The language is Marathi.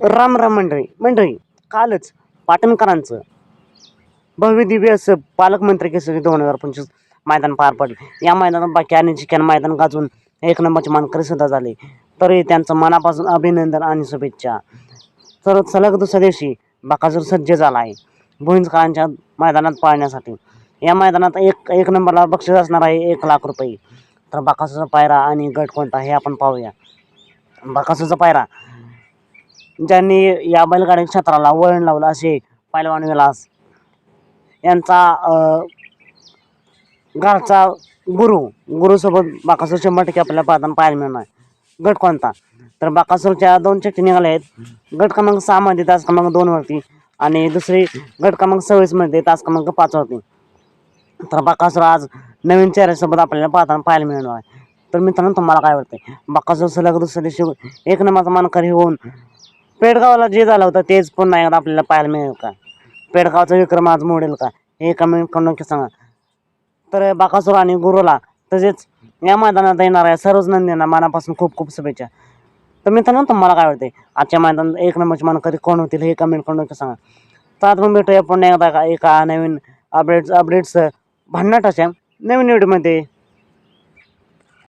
राम राम मंडळी कालच पाटणकरांचं भव्य दिव्य असं पालकमंत्री केसरी 2025 मैदान पार पडले। या मैदानात बाकी आणि चिकन मैदान गाजून एक नंबरचे मानकरी सुद्धा झाले, तरी त्यांचं मनापासून अभिनंदन आणि शुभेच्छा। तर सलग दुसऱ्या दिवशी बकासूर सज्ज झाला आहे भुईंजकरांच्या मैदानात पाळण्यासाठी। या मैदानात एक नंबरला बक्षीस असणार आहे 1,00,000 रुपये। तर बकासूरचा पायरा आणि गट कोणता हे आपण पाहूया। बकासूरचा पायरा ज्यांनी या बैलगाडी क्षेत्राला वळण लावलं असे पैलवान विलास यांचा घरचा गुरुसोबत बकासूर 100% आपल्याला पाहताना पाहायला मिळणार। गट कोणता तर बकासूरच्या 2 चिठ्ठी निघाल्या आहेत। गट क्रमांक 6 मध्ये तास क्रमांक 2 वरती आणि दुसरी गट क्रमांक 26 मध्ये तास क्रमांक 5 वरती। तर बकासूर आज नवीन चेहऱ्यासोबत आपल्याला पाहताना पाहायला मिळणार आहे। तर मित्रांनो, तुम्हाला काय वाटतंय, बकासूर सलग दुसऱ्या दिवशी एक नंबरचा मानकरी होऊन पेडगावला जे झालं होतं तेच पुन्हा एकदा आपल्याला पाहायला मिळेल का? पेडगावचा विक्रम आज मोडेल का? हे कमेंट करून नक्की सांगा। तर बकासूर आणि गुरुला तसेच या मैदानात येणाऱ्या सर्वच नंदींना मनापासून खूप खूप शुभेच्छा। तर मित्रांनो, तुम्हाला काय वाटते, आजच्या मैदानात एक नंबरचे मानकरी कोण होतील हे कमेंट करून नक्की सांगा। तर आपण भेटूया पुन्हा एकदा एका नवीन अपडेट्स भन्नाटाच्या नवीन व्हिडिओमध्ये।